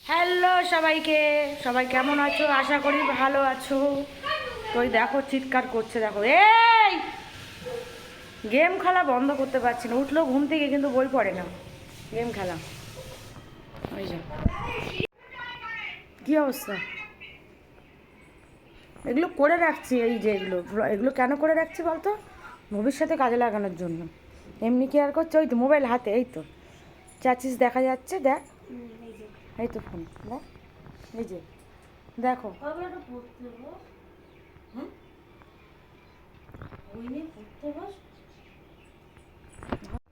Hello সবাইকে, সবাই কেমন আছো? আশা করি ভালো আছো। তো ওই দেখো চিৎকার করছে, দেখো এই গেম খেলা বন্ধ করতে পারছি না। উঠলো ঘুম থেকে কিন্তু বই পড়ে না, গেম খেলা। ওই যে কী অবস্থা, এগুলো করে রাখছি। এই যে এগুলো এগুলো কেন করে রাখছি বলতো? ভবিষ্যতে কাজে লাগানোর জন্য। এমনি কি আর করছে? ওই তো মোবাইল হাতে, এই তো চাচিস দেখা যাচ্ছে, দেখ এই তো ফোন দেখ, এই যে দেখো।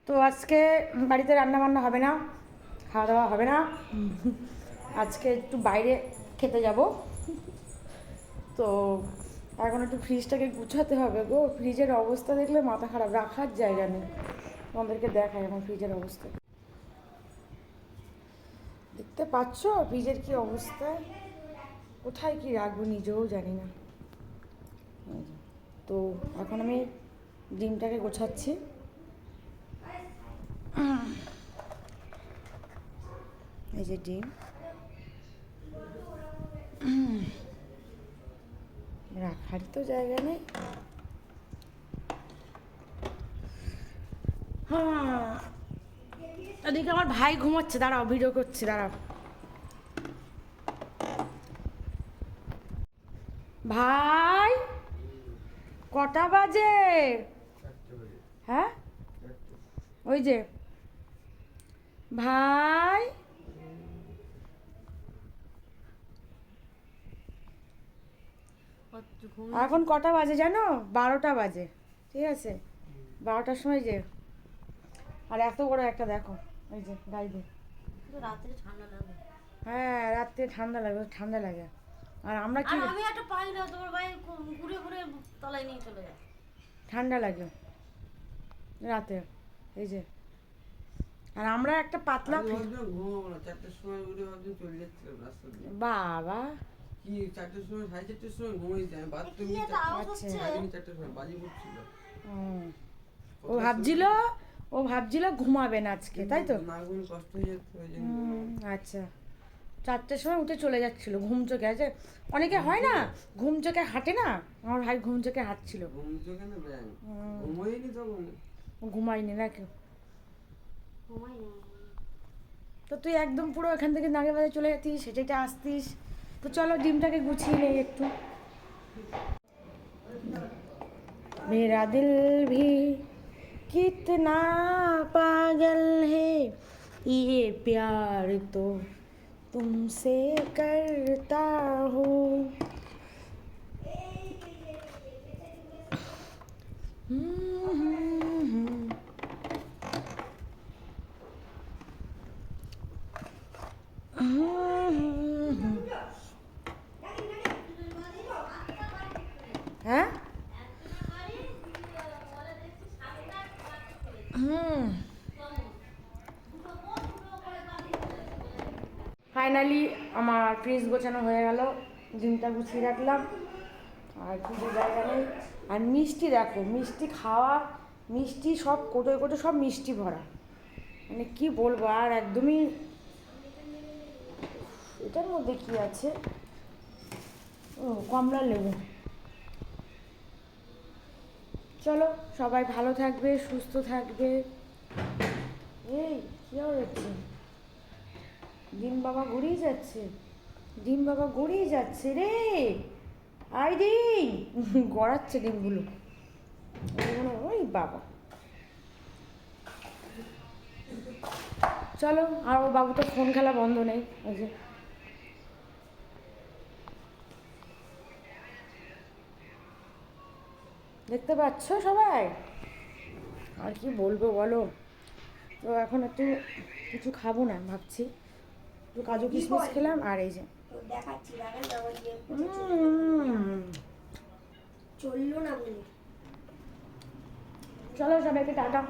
তো আজকে বাড়িতে রান্না বান্না হবে না, খাওয়া দাওয়া হবে না। আজকে একটু বাইরে খেতে যাব। তো এখন একটু ফ্রিজটাকে গুছাতে হবে গো। ফ্রিজের অবস্থা দেখলে মাথা খারাপ, রাখার জায়গা নেই। তোমাদেরকে দেখাই আমার ফ্রিজের অবস্থা, দেখতে পাচ্ছ ফ্রিজের কি অবস্থা? কোথায় কি রাখবো নিজেও জানি না। তো এখন আমি ডিমটাকে গোছাচ্ছি। এই যে ডিম, রাখার তো জায়গা নেই। হ্যাঁ, এদিকে আমার ভাই ঘুমাচ্ছে, দাঁড়াও ভিডিও করছি, দাঁড়াও। ভাই কটা বাজে? হ্যাঁ ওই যে ভাই, এখন কটা বাজে জানো? 12টা বাজে, ঠিক আছে? 12টার সময় যে, আর এত বড় একটা দেখো, ওই যে গাইবে। রাত্রে ঠান্ডা লাগে। হ্যাঁ রাত্রে ঠান্ডা লাগে, ঠান্ডা লাগে। আর আমরা কি, আর আমি একটা পাই না, তোমার ভাই ঘুরে ঘুরে তলায় নিয়ে চলে যায়। ঠান্ডা লাগে রাতে, এই যে। আর আমরা একটা পাতলা ঘুমাবো না, 4টার সময় উঠে ভাবছি চলে যাচ্ছিলাম রাস্তা দিয়ে। বাবা কি 4টার সময়, 4:30টার সময় ঘুমাইছি আমি। বাথরুমে কি একটা আওয়াজ হচ্ছে? 4টার সময় বাজি পড়ছিল। ও ভাবছিল, ও ভাবছিল ঘুমাবেন আজকে, তাই তো? না ঘুমিয়ে কষ্ট হয়ে যাচ্ছে ওই জন্য। আচ্ছা, 4টের সময় উঠে চলে যাচ্ছিল ঘুম চোখে। আছে অনেকে হয় না ঘুম চোখে হাঁটে না, আমার ভাই ঘুম চোখে হাঁটছিল। ঘুম চোখে না ব্যাং, ঘুমোইনি তখন। ও ঘুমায়নি নাকি? ঘুমাই না। তো তুই একদম পুরো এখান থেকে নাগে বাজে চলে যেতিস, সেটাইটা আসতিস। তো চলো ডিমটাকে গুছিয়ে নেই একটু। मेरा दिल भी कितना पागल है, ये प्यार तो तुमसे करता हूँ। হ্যাঁ ফাইনালি আমার ফ্রিজ গোছানো হয়ে গেল, ডিমটা গুছিয়ে রাখলাম। আর কিছু জায়গা নেই। আর মিষ্টি দেখো, মিষ্টি খাওয়া, মিষ্টি সব কোটোয় কোটো সব মিষ্টি ভরা, মানে কি বলবো আর একদমই। এটার মধ্যে কি আছে? ও কমলা লেবু। চলো সবাই ভালো থাকবে, সুস্থ থাকবে। এই কি হচ্ছে? ডিম বাবা গড়িয়ে যাচ্ছে, ডিম বাবা গড়িয়ে যাচ্ছে রে। আই ডিম গড়াচ্ছে ডিমগুলো। ওই বাবা, চলো। আর ও বাবু তো ফোন খেলা বন্ধ নেই, ওই যে দেখতে পাচ্ছ সবাই। আর কি বলবো বলো? তো এখন একটু কিছু খাবো না ভাবছি, একটু কাজু কিশমিশ খেলাম। আর এই যে দেখাচ্ছি, চললো না বলে। চলো সবাইকে টাটা।